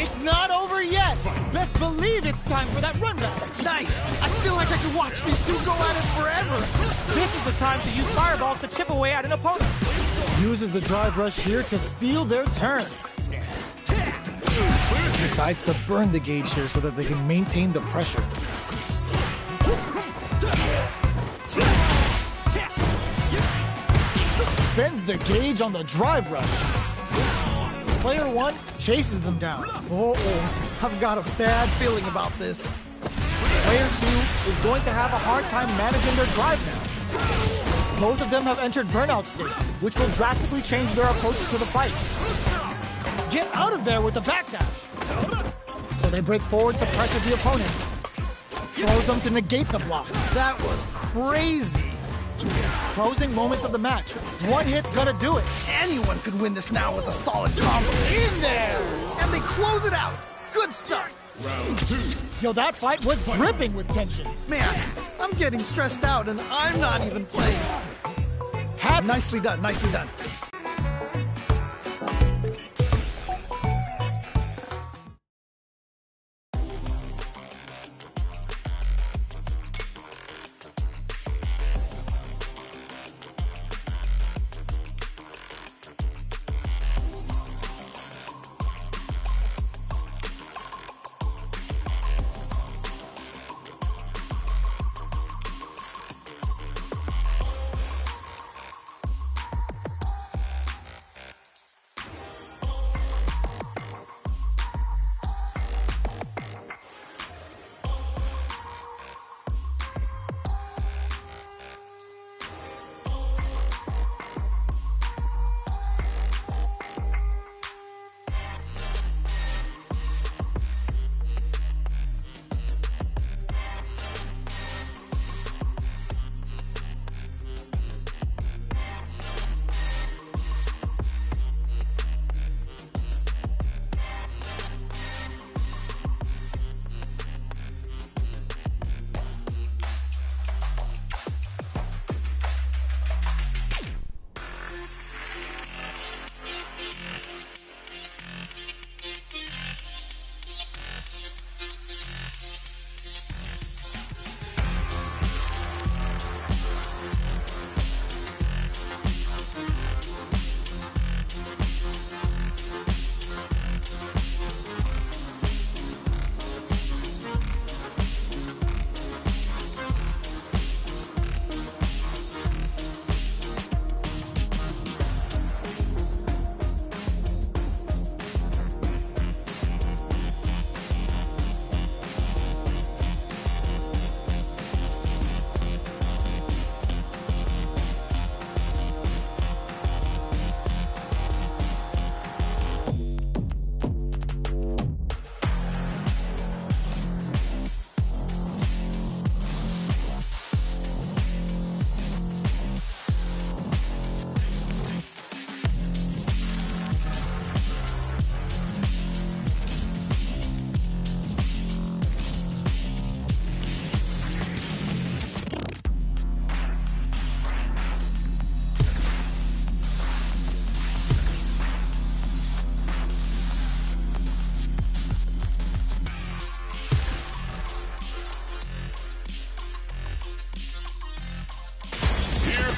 It's not over yet. Best believe it's time for that run back. Nice. I feel like I could watch these two go at it forever. This is the time to use fireballs to chip away at an opponent. Uses the drive rush here to steal their turn. Decides to burn the gauge here so that they can maintain the pressure. Spends the gauge on the drive rush. Player 1 chases them down. Uh-oh. I've got a bad feeling about this. Player 2 is going to have a hard time managing their drive now. Both of them have entered burnout state, which will drastically change their approach to the fight. Gets out of there with the backdash. So they break forward to pressure the opponent. Throws them to negate the block. That was crazy. Closing moments of the match. One hit's gonna do it. Anyone could win this now with a solid combo. In there! And they close it out. Good stuff. Round 2. Yo, that fight was dripping with tension. Man, I'm getting stressed out and I'm not even playing. Nicely done, nicely done.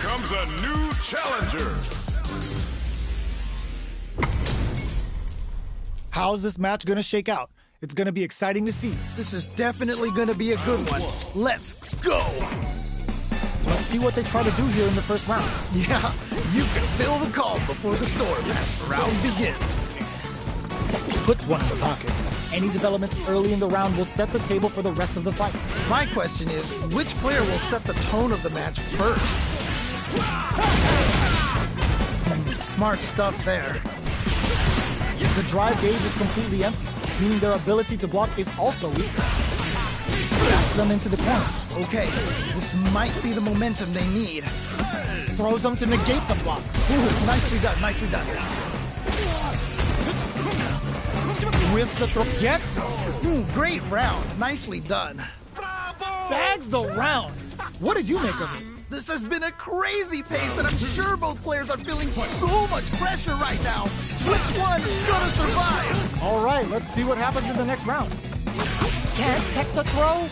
Comes a new challenger. How's this match gonna shake out? It's gonna be exciting to see. This is definitely gonna be a good one. Let's go! Let's see what they try to do here in the first round. Yeah, you can feel the calm before the storm as the round begins. Puts one in the pocket. Any developments early in the round will set the table for the rest of the fight. My question is, which player will set the tone of the match first? Smart stuff there. The drive gauge is completely empty, meaning their ability to block is also weak. Backs them into the corner. Okay, this might be the momentum they need. Throws them to negate the block. Ooh, nicely done, nicely done. With the throw. Gets Ooh, great round. Nicely done. bags the round. What did you make of it? This has been a crazy pace, and I'm sure both players are feeling so much pressure right now. Which one is gonna survive? All right, let's see what happens in the next round. Can't tech the throw?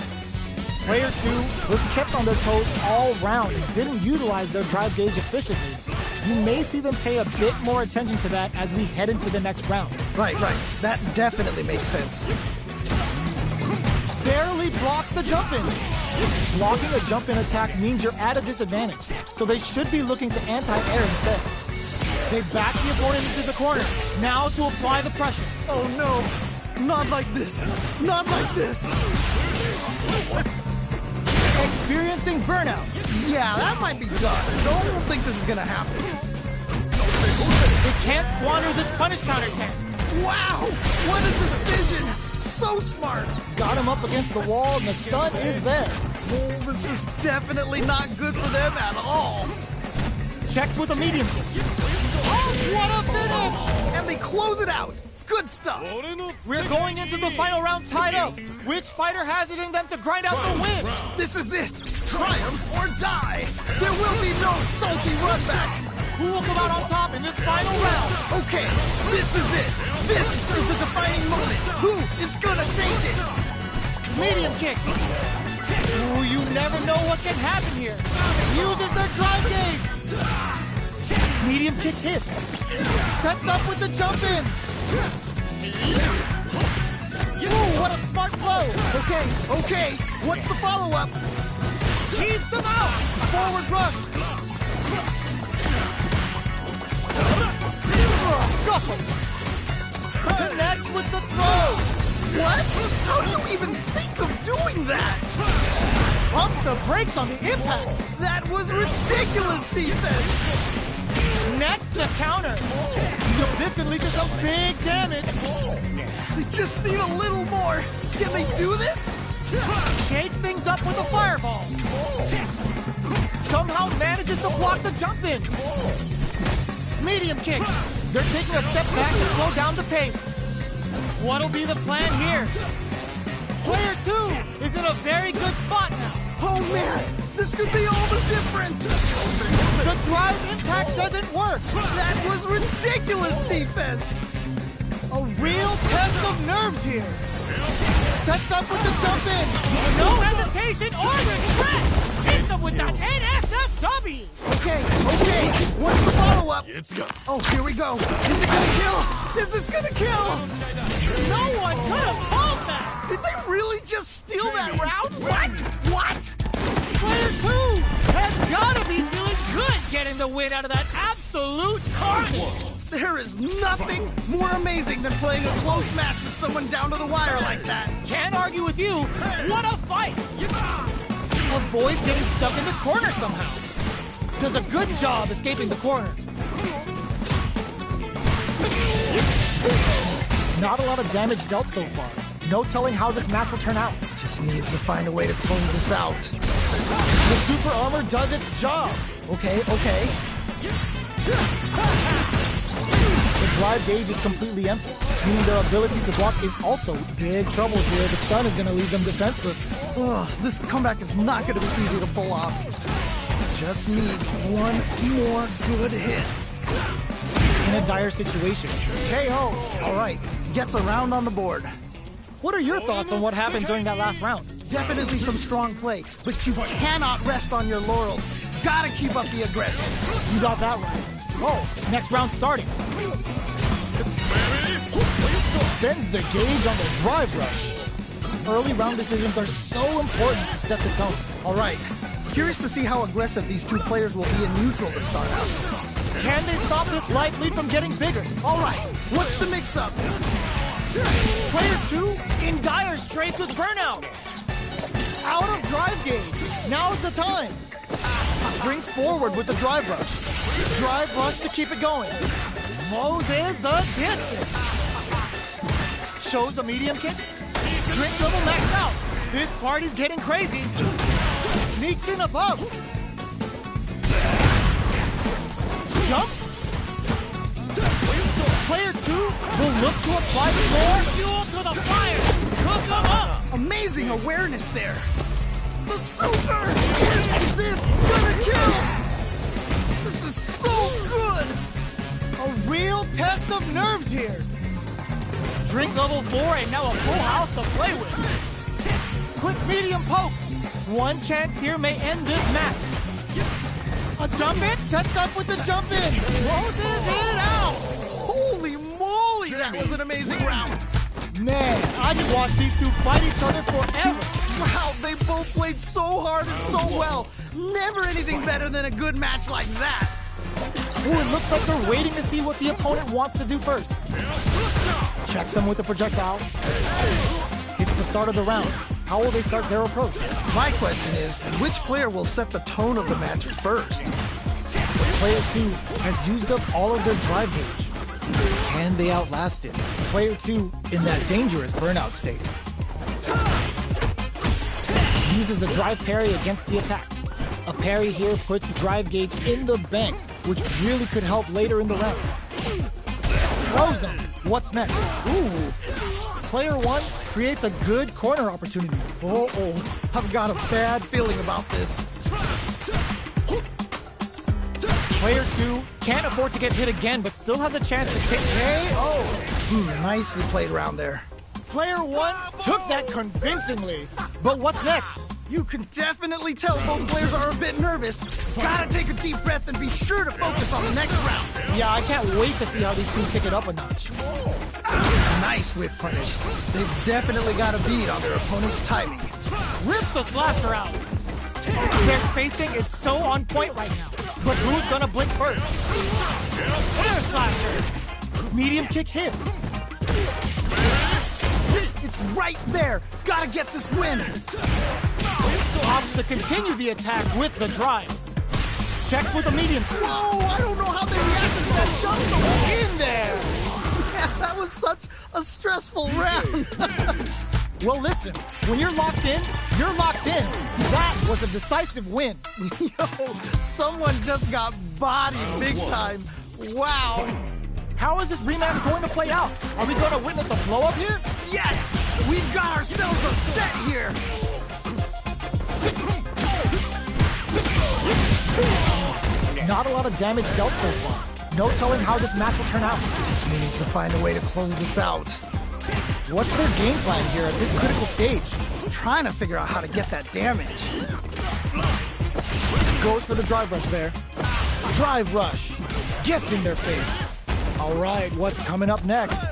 Player 2 was kept on their toes all round and didn't utilize their drive gauge efficiently. You may see them pay a bit more attention to that as we head into the next round. Right. That definitely makes sense. Barely blocks the jump-in. Blocking a jump-in attack means you're at a disadvantage, so they should be looking to anti-air instead. They back the opponent into the corner, now to apply the pressure. Oh no, not like this, not like this. Experiencing burnout. Yeah, that might be done. Don't think this is gonna happen. They can't squander this punish counter chance. Wow, what a decision. So smart. Got him up against the wall and the stun is there. Oh, this is definitely not good for them at all. Checks with a medium kick. Oh, what a finish! And they close it out. Good stuff. We're going into the final round tied up. Which fighter has it in them to grind out the win? This is it. Triumph or die. There will be no salty run back. Who will come out on top in this final round? Okay, this is it. This is the defining moment. Who is gonna take it? Medium kick. Ooh, you never know what can happen here. Uses their drive gauge. Medium kick hits. Sets up with the jump in. Ooh, what a smart flow. Okay. What's the follow-up? Keeps him out. Forward rush. Scuffle. Connects with the throw. What? How do you even think of doing that? Pumps the brakes on the impact. That was ridiculous defense. Next, the counter. This can lead to some big damage. They just need a little more. Can they do this? Shakes things up with a fireball. Somehow manages to block the jump in. Medium kick. They're taking a step back to slow down the pace. What'll be the plan here? Player 2 is in a very good spot now. Oh man, this could be all the difference. The drive impact doesn't work. That was ridiculous defense. A real test of nerves here. Sets up with the jump in. No hesitation or regret. Hits him with that NSFW. Okay. What's the follow-up? It's go. Oh, here we go. Is it gonna kill? Is this gonna kill? No one could have called that. Did they really just steal that round? What? Player 2 has got to be feeling good getting the win out of that absolute carnage. There is nothing more amazing than playing a close match with someone down to the wire like that. Can't argue with you. What a fight. Avoids getting stuck in the corner somehow. Does a good job escaping the corner. Not a lot of damage dealt so far. No telling how this match will turn out. Just needs to find a way to close this out. The super armor does its job. Okay. The drive gauge is completely empty, meaning their ability to block is also big trouble here. The stun is going to leave them defenseless. Ugh, this comeback is not going to be easy to pull off. Just needs one more good hit. In a dire situation. KO. All right, gets a round on the board. What are your thoughts on what happened during that last round? Definitely some strong play, but you cannot rest on your laurels. Gotta keep up the aggression. You got that right. Oh, next round starting. Spends the gauge on the drive rush. Early round decisions are so important to set the tone. All right, curious to see how aggressive these two players will be in neutral to start out. Can they stop this life lead from getting bigger? All right, what's the mix-up? Player 2 in dire straits with burnout. Out of drive gauge. Now's the time. Springs forward with the drive rush. Drive rush to keep it going. Moses the distance. Shows a medium kick. Drink level maxed out. This party's getting crazy. Sneaks in above. Jump. Player 2 will look to apply more fuel to the fire. Cook them up. Amazing awareness there. The super! Is this gonna kill? This is so good! A real test of nerves here. Drink level 4 and now a full house to play with. Quick medium poke. One chance here may end this match. A jump in, sets up with the jump in. Closes it out. Holy moly, that was an amazing round. Man, I could watch these two fight each other forever. Wow, they both played so hard and so well. Never anything better than a good match like that. Ooh, it looks like they're waiting to see what the opponent wants to do first. Checks him with the projectile. It's the start of the round. How will they start their approach? My question is, which player will set the tone of the match first? Player 2 has used up all of their drive gauge. Can they outlast it? Player 2 in that dangerous burnout state. Uses a drive parry against the attack. A parry here puts drive gauge in the bank, which really could help later in the round. Throws him. What's next? Ooh. Player 1 creates a good corner opportunity. Uh-oh, I've got a bad feeling about this. Player 2 can't afford to get hit again, but still has a chance to take KO. Nicely played round there. Player 1 took that convincingly. But what's next? You can definitely tell both players are a bit nervous. Gotta take a deep breath and be sure to focus on the next round. Yeah, I can't wait to see how these two kick it up a notch. Nice whiff punish. They've definitely got a bead on their opponent's timing. Rips the slasher out. Their spacing is so on point right now. But who's gonna blink first? Air slasher. Medium kick hits. It's right there. Gotta get this win. Opts to continue the attack with the drive. Checks with a medium. Whoa, I don't know how they reacted to that jump so In there. Man, that was such a stressful round. Well, listen, when you're locked in, you're locked in. That was a decisive win. Yo, someone just got bodied big time. Wow. How is this rematch going to play out? Are we going to witness a blow-up here? Yes, we've got ourselves a set here. Not a lot of damage dealt so far. No telling how this match will turn out. Just needs to find a way to close this out. What's their game plan here at this critical stage? I'm trying to figure out how to get that damage. Goes for the drive rush there. Drive rush. Gets in their face. All right, what's coming up next?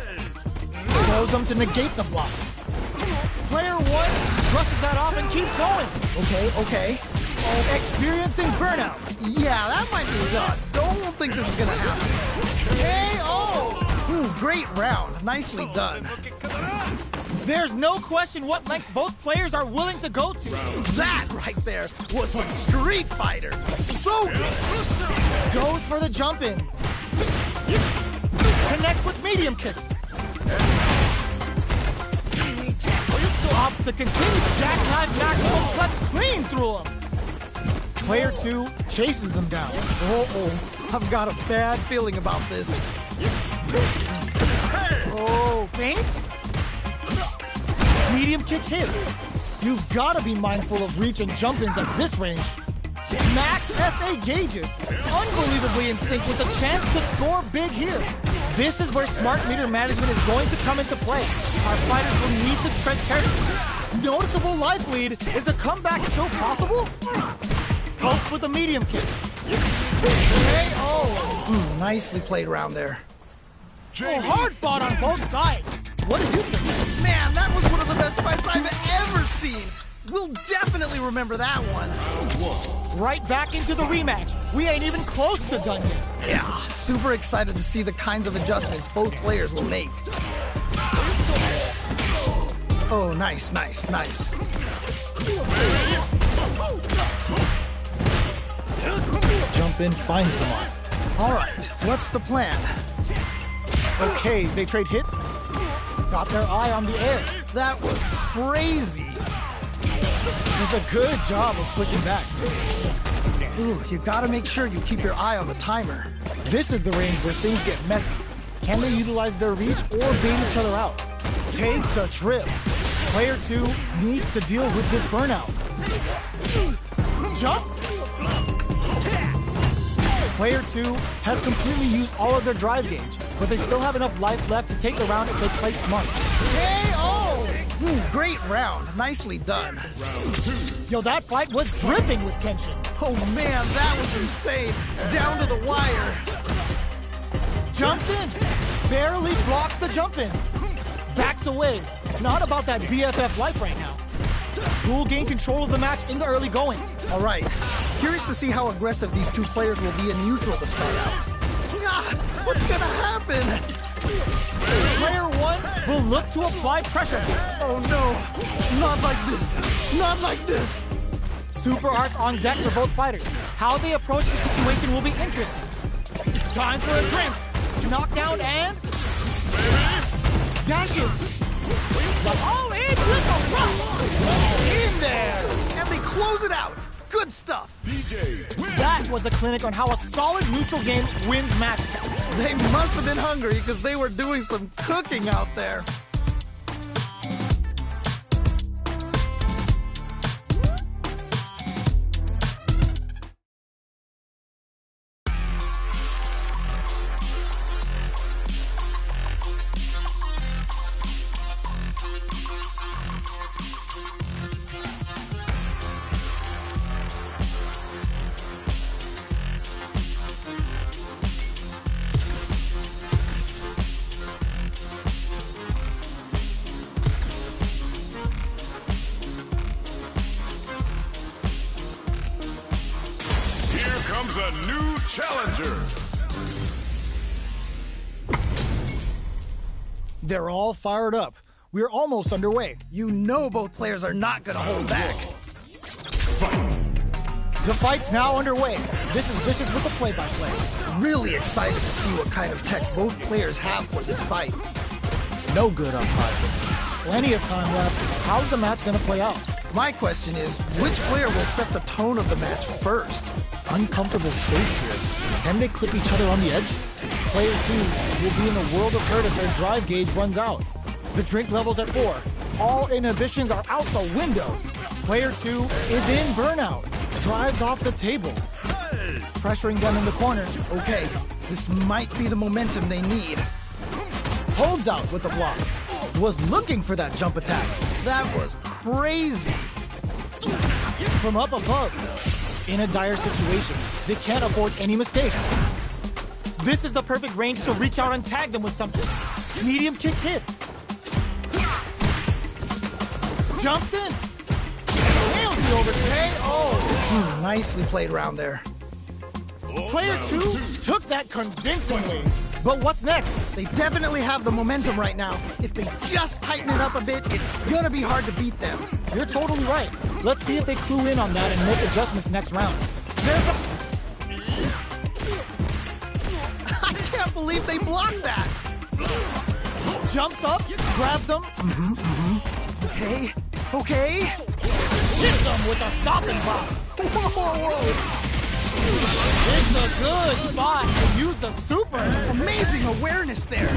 Throws them to negate the block. Player 1 brushes that off and keeps going. Okay. Experiencing burnout. Yeah, that might be done. Don't think this is gonna happen. KO! Great round. Nicely done. There's no question what lengths both players are willing to go to. That right there was some Street Fighter. So good. Goes for the jump in. Connects with medium kick. Opts to continue. Jackknife maximum cuts clean through him. Player 2 chases them down. I've got a bad feeling about this. Oh, feints? Medium kick hit. You've got to be mindful of reach and jump-ins at this range. Max SA gauges. Unbelievably in sync with a chance to score big here. This is where smart meter management is going to come into play. Our fighters will need to tread carefully. Noticeable life lead. Is a comeback still possible? Pokes with a medium kick. KO. Nicely played around there. Oh, hard fought on both sides. What did you think? Man, that was one of the best fights I've ever seen. We'll definitely remember that one. Right back into the rematch. We ain't even close to done yet. Yeah, super excited to see the kinds of adjustments both players will make. Oh, nice. Jump in, finds the mark. All right, what's the plan? Okay, they trade hits. Got their eye on the air. That was crazy. Does a good job of pushing back. Ooh, you gotta make sure you keep your eye on the timer. This is the range where things get messy. Can they utilize their reach or bait each other out? Takes a trip. Player 2 needs to deal with this burnout. Jumps. Player 2 has completely used all of their drive gauge, but they still have enough life left to take the round if they play smart. KO! Ooh, great round. Nicely done. Round 2. Yo, that fight was dripping with tension. Oh man, that was insane. Down to the wire. Jumps in, barely blocks the jump in. Backs away. Not about that BFF life right now. Will gain control of the match in the early going. All right. Curious to see how aggressive these two players will be in neutral to start out. God, what's gonna happen? Player 1 will look to apply pressure here. Oh no, not like this. Not like this. Super arts on deck for both fighters. How they approach the situation will be interesting. Time for a drink. Knockdown and dashes. All in with a rush. In there. And they close it out. Good stuff. DJ. That was a clinic on how a solid neutral game wins matches. They must have been hungry because they were doing some cooking out there. Comes a new challenger. They're all fired up. We're almost underway. You know both players are not gonna hold back. The fight's now underway. This is Vicious with the play-by-play. Really excited to see what kind of tech both players have for this fight. No good umpire. Plenty of time left. How's the match gonna play out? My question is, which player will set the tone of the match first? Uncomfortable space here. Can they clip each other on the edge? Player 2 will be in a world of hurt if their drive gauge runs out. The drink level's at 4. All inhibitions are out the window. Player 2 is in burnout. Drives off the table. Pressuring them in the corner. Okay, this might be the momentum they need. Holds out with the block. Was looking for that jump attack. That was crazy. From up above. In a dire situation, they can't afford any mistakes. This is the perfect range to reach out and tag them with something. Medium kick hits. Jumps in. Nails the overhead. Oh. Nicely played round there. Player 2 took that convincingly. But what's next? They definitely have the momentum right now. If they just tighten it up a bit, it's gonna be hard to beat them. You're totally right. Let's see if they clue in on that and make adjustments next round. I can't believe they blocked that. Jumps up, grabs them. Okay, okay. Hits them with a stopping block. Whoa. It's a good spot to use the super. Amazing awareness there.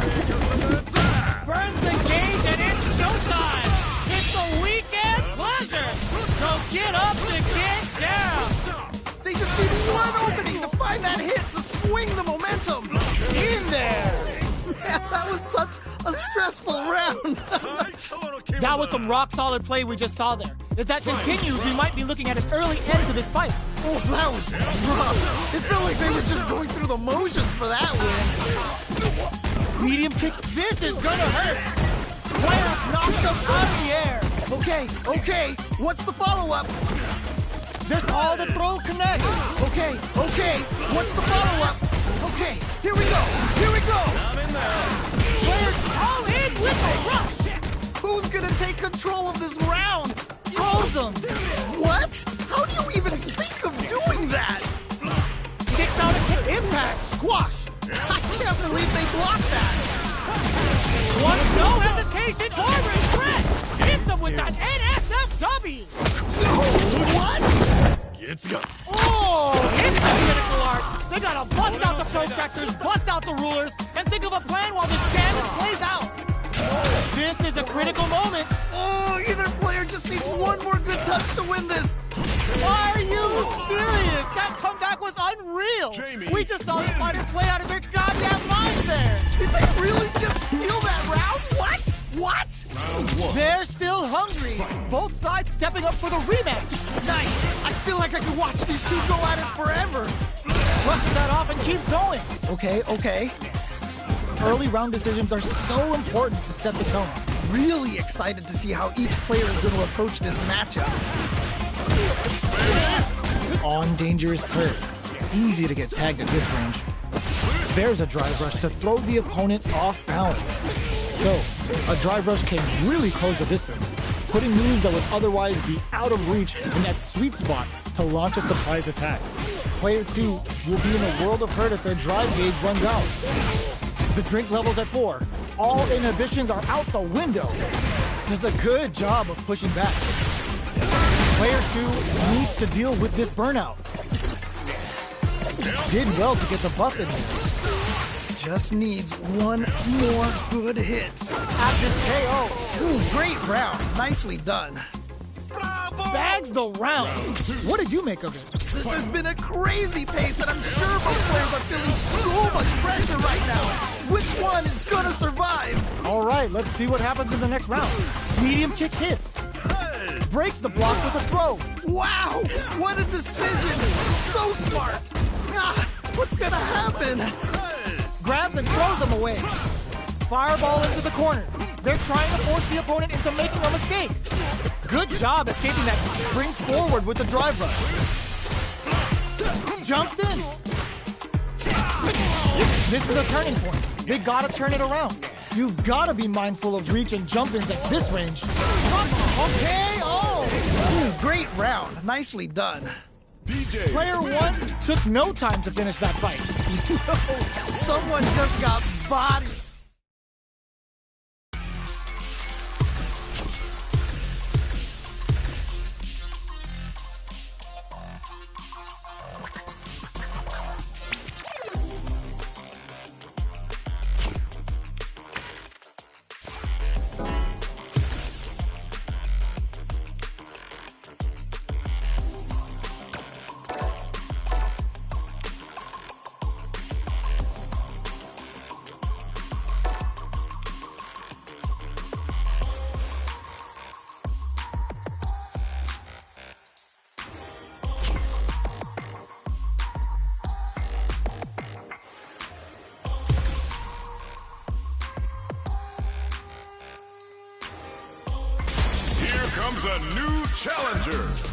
Burns the gauge and it's showtime. It's a weekend pleasure. So get up to get down. They just need one opening to find that hit to swing the momentum. In there. Man, that was such a stressful round. That was some rock-solid play we just saw there. If that continues, we might be looking at an early end to this fight. Oh, that was rough. It felt like they were just going through the motions for that win. Medium kick. This is gonna hurt. Players knocked them out of the air. Okay. What's the follow-up? There's all the throw connects. Okay. What's the follow-up? Okay, here we go. Players all in with a rush. Who's gonna take control of this round? Throws them. What? How do you even think of doing that? Kicks out a kick. Impact. Squashed. I can't believe they blocked that. No hesitation or regret. Hits them with that NSFW. What? It's go. Oh, it's the critical art. They gotta bust out the protractors, bust out the rulers, and think of a plan while this damage plays out. This is a critical moment. Oh, either player just needs one more good touch to win this. Are you serious? That comeback was unreal. Jamie. We We just saw the fighter play out of their goddamn minds there! Did they really just steal that round? What? What? They're still hungry! Both sides stepping up for the rematch! Nice! I feel like I could watch these two go at it forever! Brushes that off and keeps going! Okay. Early round decisions are so important to set the tone. Really excited to see how each player is going to approach this matchup. On dangerous turf. Easy to get tagged at this range. There's a drive rush to throw the opponent off balance. So, a drive rush can really close the distance, putting moves that would otherwise be out of reach in that sweet spot to launch a surprise attack. Player 2 will be in a world of hurt if their drive gauge runs out. The drink level's at 4. All inhibitions are out the window. Does a good job of pushing back. Player 2 needs to deal with this burnout. Did well to get the buff in there. Just needs one more good hit. At this KO. Ooh, great round. Nicely done. Bags the round. What did you make of it? This has been a crazy pace, and I'm sure both players are feeling so much pressure right now. Which one is gonna survive? All right, let's see what happens in the next round. Medium kick hits. Breaks the block with a throw. Wow, what a decision. So smart. What's gonna happen? Grabs and throws him away. Fireball into the corner. They're trying to force the opponent into making a mistake. Good job escaping that. Springs forward with the drive rush. Jumps in. This is a turning point. They gotta turn it around. You've gotta be mindful of reach and jump-ins at this range. Okay, Ooh, great round. Nicely done. DJ. Player 1 took no time to finish that fight. Someone just got bodied. Comes a new challenger.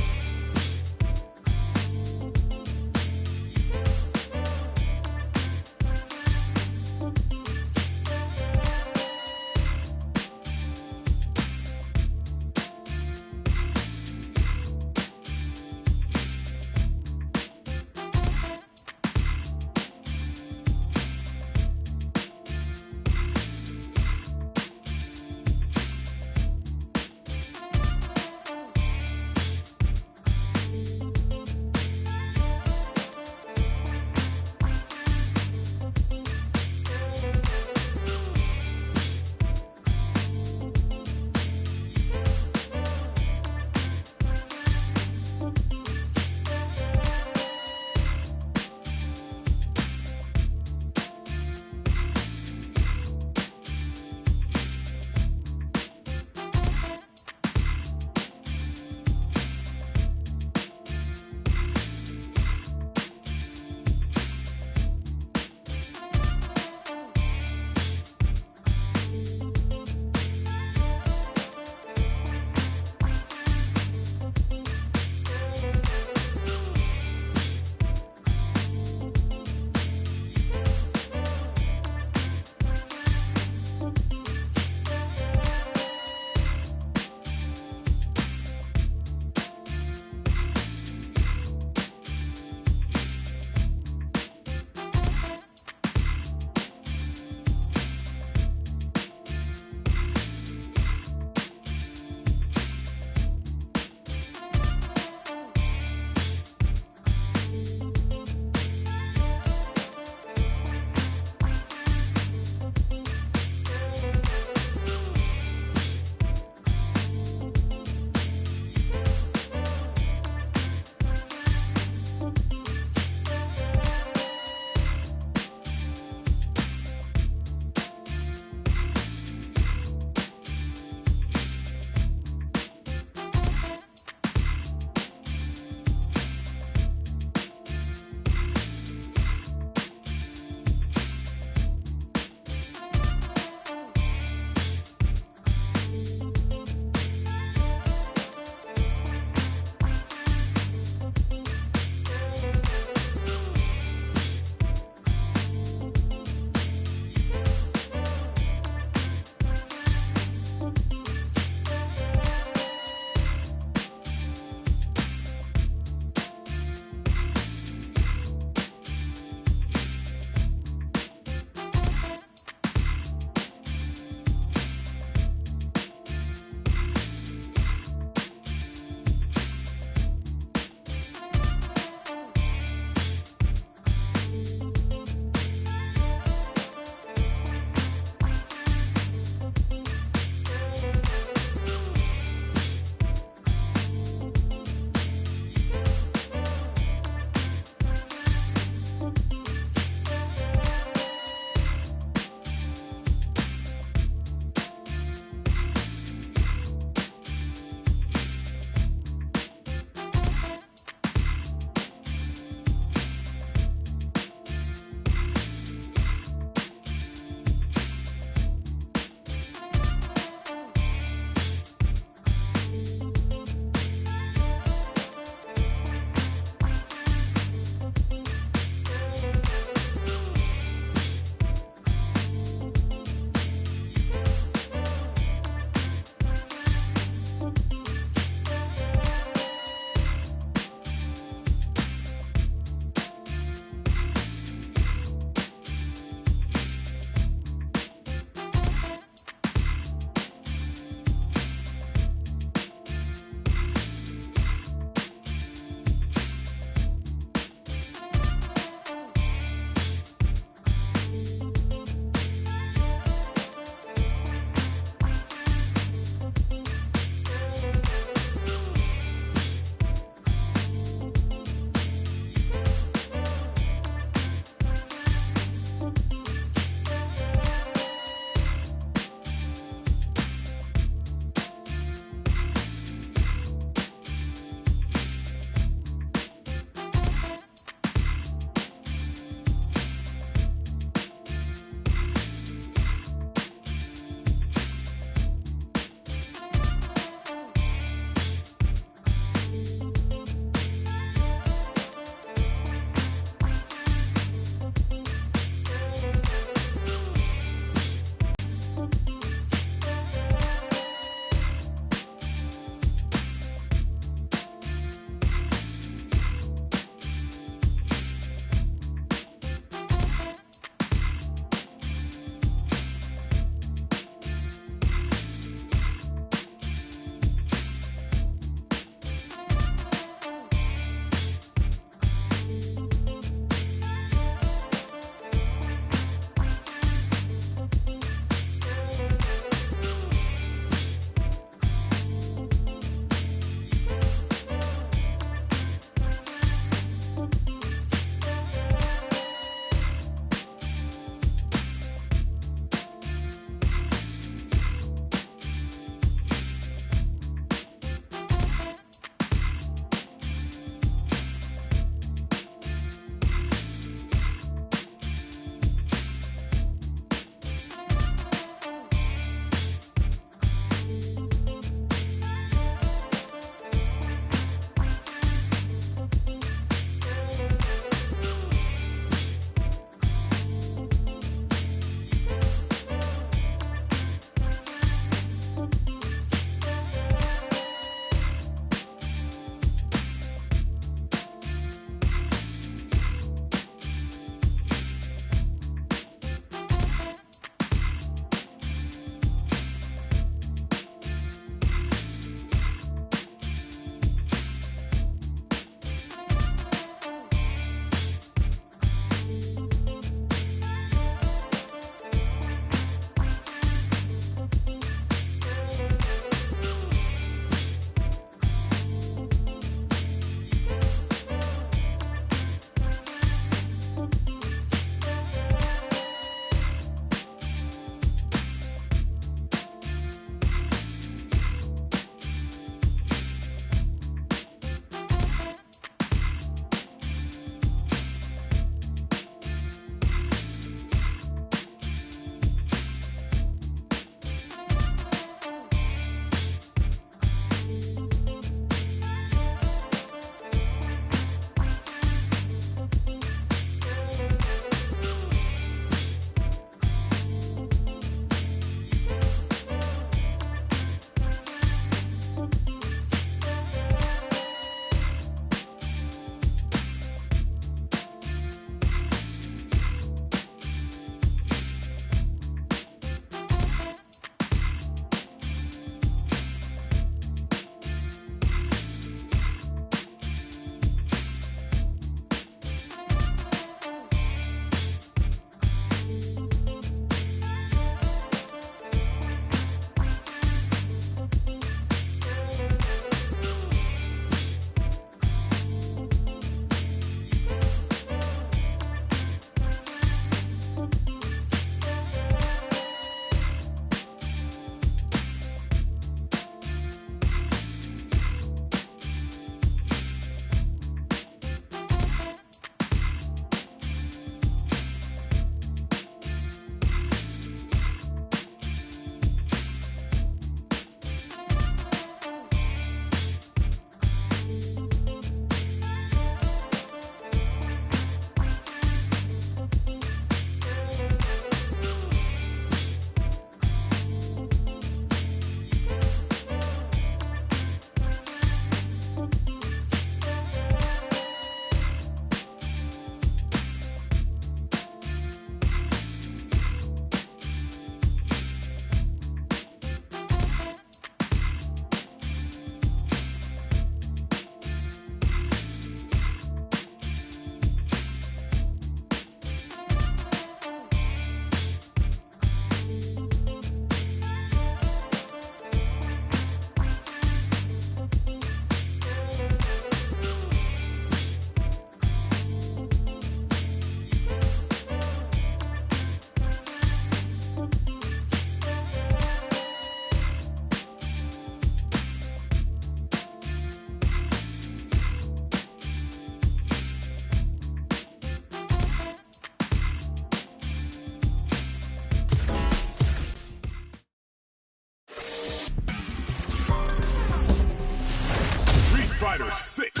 Fighter 6.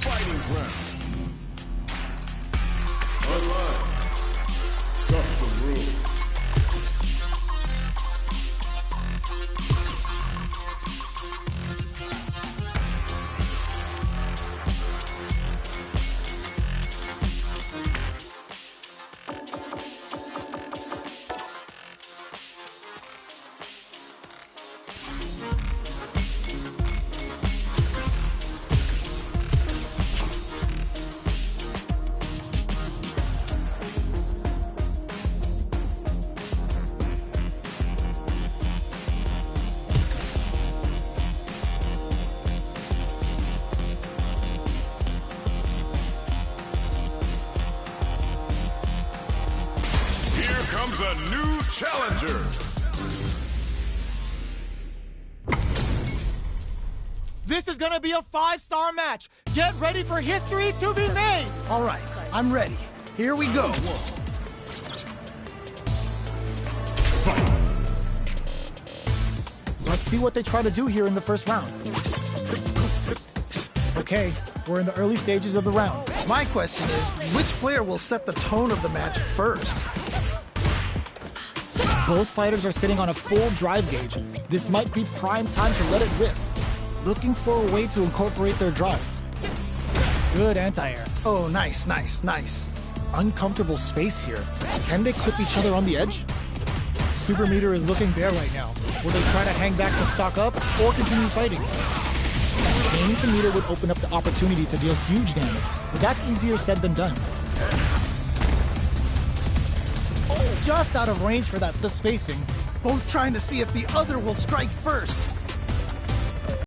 Fighting ground. Online. Custom rules. Comes a new challenger. This is gonna be a 5-star match. Get ready for history to be made. All right, I'm ready. Here we go. Let's see what they try to do here in the first round. Okay, we're in the early stages of the round. My question is, which player will set the tone of the match first? Both fighters are sitting on a full drive gauge. This might be prime time to let it rip. Looking for a way to incorporate their drive. Good anti-air. Oh, nice, nice, nice. Uncomfortable space here. Can they clip each other on the edge? Super meter is looking bare right now. Will they try to hang back to stock up or continue fighting? Gaining the meter would open up the opportunity to deal huge damage, but that's easier said than done. Just out of range for that, the spacing. Both trying to see if the other will strike first.